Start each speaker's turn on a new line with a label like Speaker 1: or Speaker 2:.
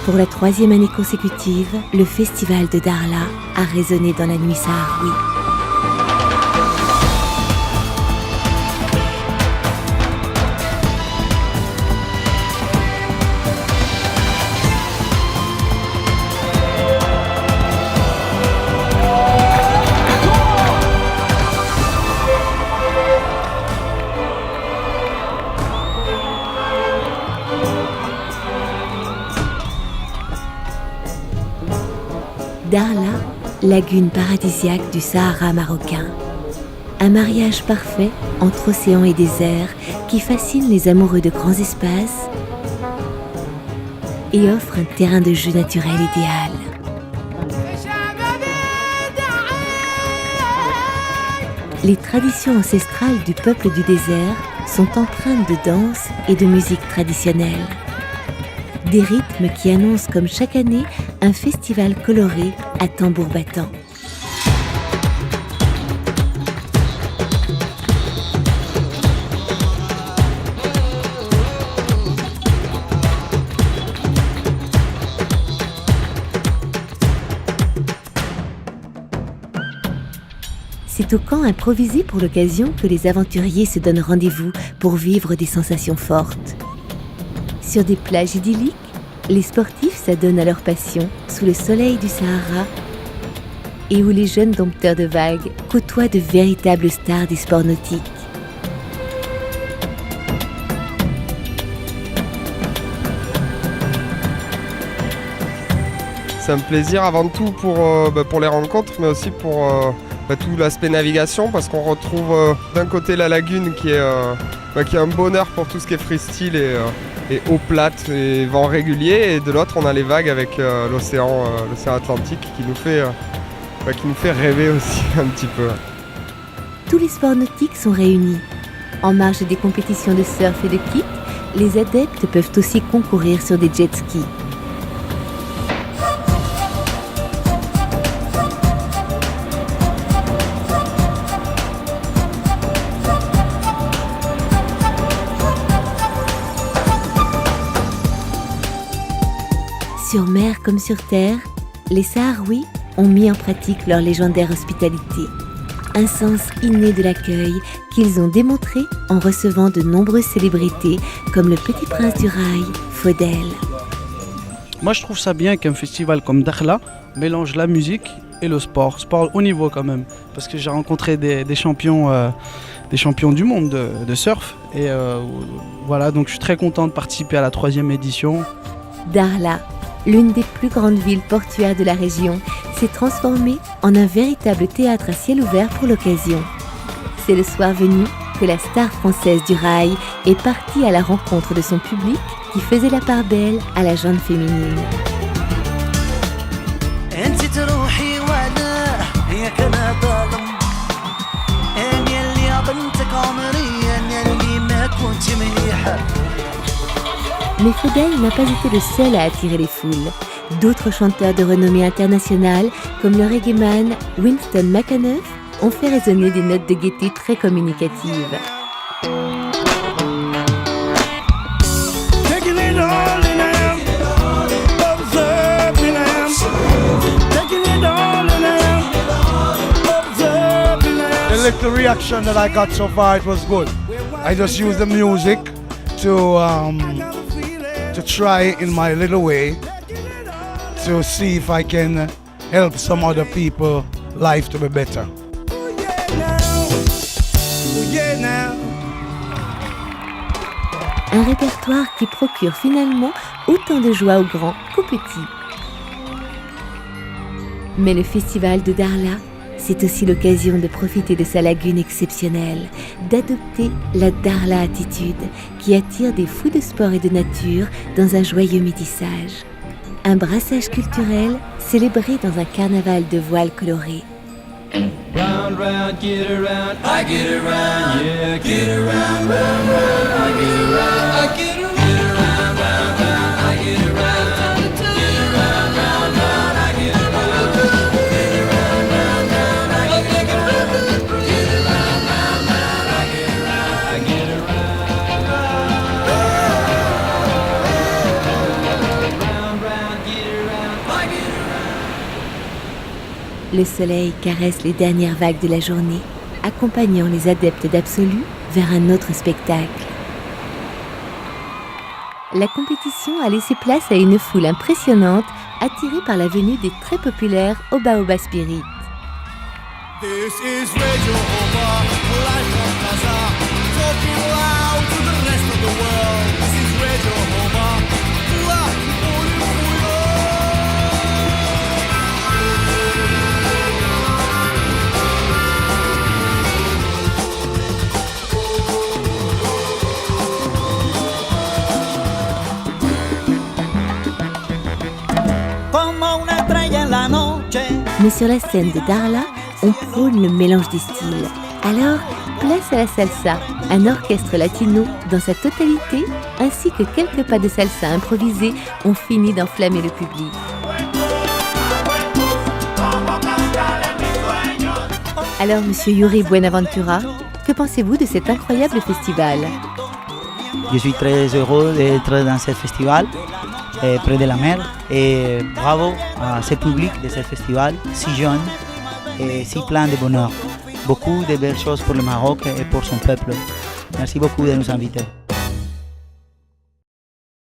Speaker 1: Pour la 3e année consécutive, le festival de Darla a résonné dans la nuit sahraoui. Darla, lagune paradisiaque du Sahara marocain. Un mariage parfait entre océan et désert qui fascine les amoureux de grands espaces et offre un terrain de jeu naturel idéal. Les traditions ancestrales du peuple du désert sont empreintes de danse et de musique traditionnelle. Des rythmes qui annoncent comme chaque année un festival coloré à tambour battant. C'est au camp improvisé pour l'occasion que les aventuriers se donnent rendez-vous pour vivre des sensations fortes. Sur des plages idylliques, les sportifs s'adonnent à leur passion sous le soleil du Sahara et où les jeunes dompteurs de vagues côtoient de véritables stars des sports nautiques.
Speaker 2: C'est un plaisir avant tout pour les rencontres, mais aussi pour tout l'aspect navigation, parce qu'on retrouve d'un côté la lagune qui est un bonheur pour tout ce qui est freestyle et eau plate et vent régulier, et de l'autre on a les vagues avec l'océan Atlantique qui nous fait rêver aussi un petit peu.
Speaker 1: Tous les sports nautiques sont réunis. En marge des compétitions de surf et de kick, les adeptes peuvent aussi concourir sur des jet skis. Sur mer comme sur terre, les Sahraouis ont mis en pratique leur légendaire hospitalité. Un sens inné de l'accueil qu'ils ont démontré en recevant de nombreuses célébrités comme le petit prince du rail, Faudel.
Speaker 3: Moi je trouve ça bien qu'un festival comme Dakhla mélange la musique et le sport. Sport haut niveau quand même, parce que j'ai rencontré des champions du monde de surf. Et voilà, donc je suis très content de participer à la 3e édition.
Speaker 1: Darla, l'une des plus grandes villes portuaires de la région, s'est transformée en un véritable théâtre à ciel ouvert pour l'occasion. C'est le soir venu que la star française du rail est partie à la rencontre de son public qui faisait la part belle à la gente féminine. Mais Faudel n'a pas été le seul à attirer les foules. D'autres chanteurs de renommée internationale, comme le reggaeman Winston McAnuff, ont fait résonner des notes de gaieté très communicatives.
Speaker 4: The little reaction that I got so far, it was good. I just used the music to try in my little way to see if I can help some other people life to be better.
Speaker 1: Un répertoire qui procure finalement autant de joie aux grands qu'aux petits. Mais le festival de Darla, c'est aussi l'occasion de profiter de sa lagune exceptionnelle, d'adopter la Darla attitude qui attire des fous de sport et de nature dans un joyeux métissage. Un brassage culturel célébré dans un carnaval de voiles colorées.
Speaker 5: Round, round, get around, I get around, yeah, get around, round, round, I get around, I get around, get around, round, round, I get around, get around, round, round, I get around, get around, round, round, I get around, get around, round, round, I get around, I get around, round, round,
Speaker 1: Le soleil caresse les dernières vagues de la journée, accompagnant les adeptes d'Absolu vers un autre spectacle. La compétition a laissé place à une foule impressionnante, attirée par la venue des très populaires Oba Oba Spirit.
Speaker 5: This is Radio Oba, live from Gaza, talking loud to the rest of the world. This is Radio Oba, live for you.
Speaker 6: Como una estrella en la noche.
Speaker 1: Mais sur la scène de Darla, on prône le mélange des styles. Alors, place à la salsa, un orchestre latino dans sa totalité, ainsi que quelques pas de salsa improvisés ont fini d'enflammer le public. Alors, monsieur Yuri Buenaventura, que pensez-vous de cet incroyable festival?
Speaker 6: Je suis très heureux d'être dans ce festival, près de la mer. Et bravo à ce public de ce festival, si jeune et si plein de bonheur. Beaucoup de belles choses pour le Maroc et pour son peuple. Merci beaucoup de nous inviter.